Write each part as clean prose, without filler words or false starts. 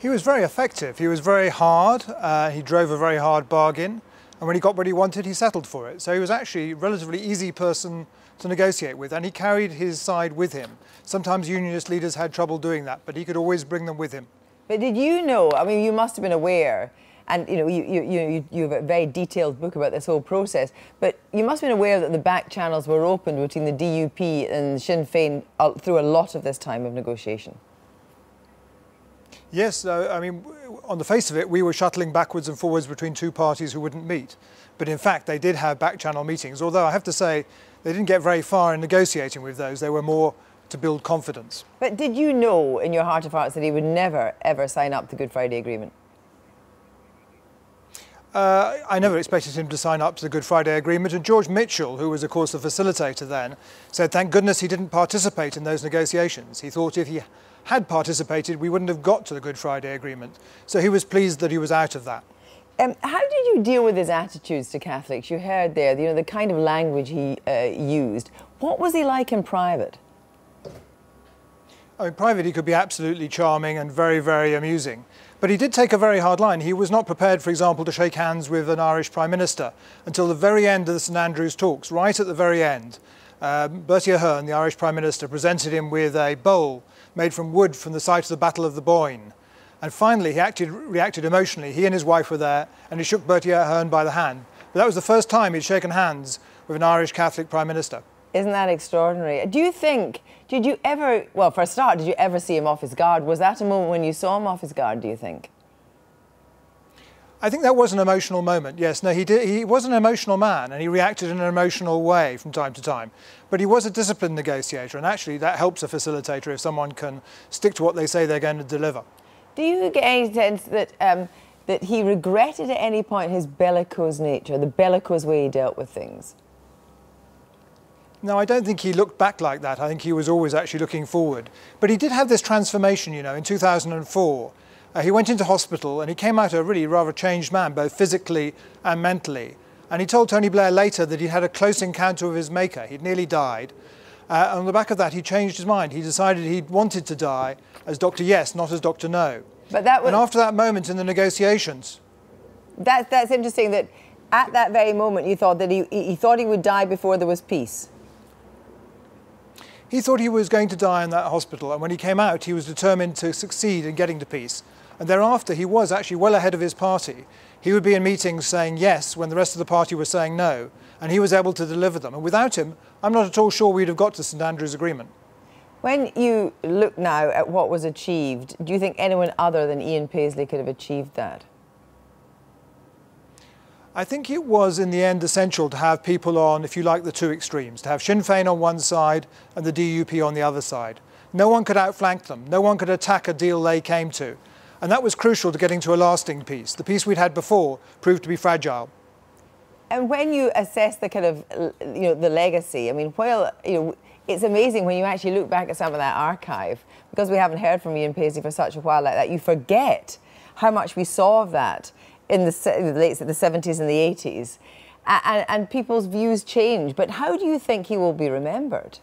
He was very effective. He was very hard. He drove a very hard bargain. And when he got what he wanted, he settled for it. So he was actually a relatively easy person to negotiate with, and he carried his side with him. Sometimes unionist leaders had trouble doing that, but he could always bring them with him. But did you know, I mean, you must have been aware, and you have a very detailed book about this whole process, but you must have been aware that the back channels were opened between the DUP and Sinn Féin through a lot of this time of negotiation. Yes, I mean, on the face of it, we were shuttling backwards and forwards between two parties who wouldn't meet. But in fact, they did have back-channel meetings, although I have to say, they didn't get very far in negotiating with those. They were more to build confidence. But did you know in your heart of hearts that he would never, ever sign up to the Good Friday Agreement? I never expected him to sign up to the Good Friday Agreement, and George Mitchell, who was of course the facilitator then, said thank goodness he didn't participate in those negotiations. He thought if he had participated, we wouldn't have got to the Good Friday Agreement. So he was pleased that he was out of that. How did you deal with his attitudes to Catholics? You heard there, the kind of language he used. What was he like in private? In private, he could be absolutely charming and very, very amusing. But he did take a very hard line. He was not prepared, for example, to shake hands with an Irish Prime Minister until the very end of the St Andrews talks. Right at the very end, Bertie Ahern, the Irish Prime Minister, presented him with a bowl made from wood from the site of the Battle of the Boyne. And finally, he reacted emotionally. He and his wife were there, and he shook Bertie Ahern by the hand. But that was the first time he'd shaken hands with an Irish Catholic Prime Minister. Isn't that extraordinary? Do you think, did you ever, well, for a start, did you ever see him off his guard? Was that a moment when you saw him off his guard, do you think? I think that was an emotional moment, yes. No, he did. He was an emotional man, and he reacted in an emotional way from time to time. But he was a disciplined negotiator, and actually that helps a facilitator if someone can stick to what they say they're going to deliver. Do you get any sense that, that he regretted at any point his bellicose nature, the bellicose way he dealt with things? No, I don't think he looked back like that. I think he was always actually looking forward. But he did have this transformation, in 2004. He went into hospital and he came out a really rather changed man, both physically and mentally. And he told Tony Blair later that he'd had a close encounter with his maker. He'd nearly died. On the back of that, he changed his mind. He decided he wanted to die as Dr. Yes, not as Dr. No. But that was... And after that moment in the negotiations... That's interesting that at that very moment you thought that he thought he would die before there was peace. He thought he was going to die in that hospital, and when he came out, he was determined to succeed in getting to peace. And thereafter, he was actually well ahead of his party. He would be in meetings saying yes when the rest of the party was saying no, and he was able to deliver them. And without him, I'm not at all sure we'd have got to St Andrews Agreement. When you look now at what was achieved, do you think anyone other than Ian Paisley could have achieved that? I think it was, in the end, essential to have people on, if you like, the two extremes, to have Sinn Féin on one side and the DUP on the other side. No one could outflank them. No one could attack a deal they came to. And that was crucial to getting to a lasting peace. The peace we'd had before proved to be fragile. And when you assess the kind of, the legacy, I mean, while, it's amazing when you actually look back at some of that archive, because we haven't heard from Ian Paisley for such a while like that, you forget how much we saw of that in the 70s and the 80s, and people's views change. But how do you think he will be remembered?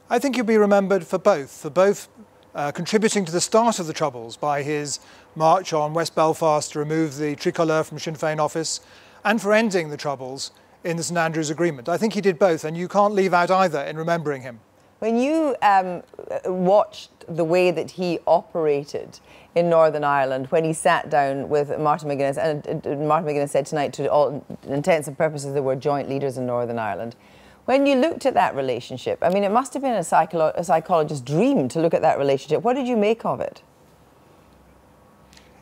I think he'll be remembered for both contributing to the start of the Troubles by his march on West Belfast to remove the tricolour from Sinn Féin office, and for ending the Troubles in the St Andrews Agreement. I think he did both, and you can't leave out either in remembering him. When you watched the way that he operated in Northern Ireland, when he sat down with Martin McGuinness, and Martin McGuinness said tonight, to all intents and purposes, they were joint leaders in Northern Ireland. When you looked at that relationship, I mean, it must have been a psychologist's dream to look at that relationship. What did you make of it?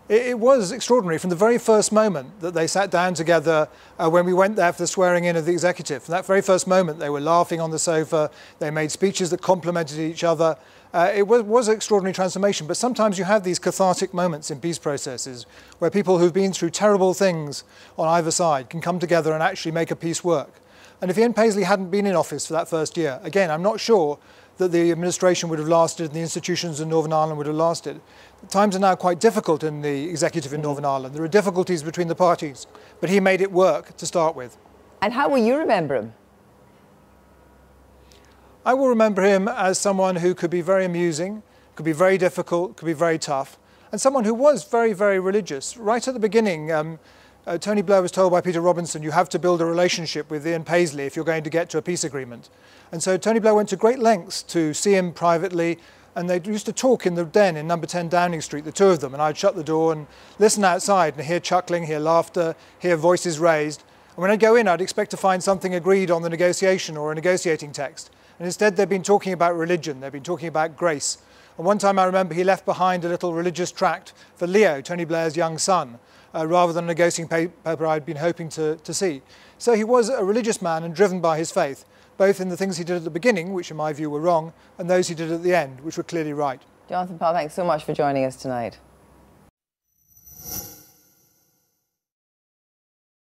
It was extraordinary from the very first moment that they sat down together when we went there for the swearing in of the executive. From that very first moment, they were laughing on the sofa. They made speeches that complimented each other. It was an extraordinary transformation, but sometimes you have these cathartic moments in peace processes where people who've been through terrible things on either side can come together and actually make a peace work. And if Ian Paisley hadn't been in office for that first year, again, I'm not sure that the administration would have lasted and the institutions in Northern Ireland would have lasted. Times are now quite difficult in the executive in Northern Ireland. There are difficulties between the parties, but he made it work to start with. And how will you remember him? I will remember him as someone who could be very amusing, could be very difficult, could be very tough, and someone who was very, very religious. Right at the beginning, Tony Blair was told by Peter Robinson, you have to build a relationship with Ian Paisley if you're going to get to a peace agreement. And so Tony Blair went to great lengths to see him privately, and they used to talk in the den in number 10 Downing Street, the two of them, and I'd shut the door and listen outside and hear chuckling, hear laughter, hear voices raised. And when I'd go in, I'd expect to find something agreed on the negotiation or a negotiating text. And instead, they'd been talking about religion, they'd been talking about grace. And one time I remember he left behind a little religious tract for Leo, Tony Blair's young son, rather than a negotiating paper I'd been hoping to see. So he was a religious man and driven by his faith, both in the things he did at the beginning, which in my view were wrong, and those he did at the end, which were clearly right. Jonathan Powell, thanks so much for joining us tonight.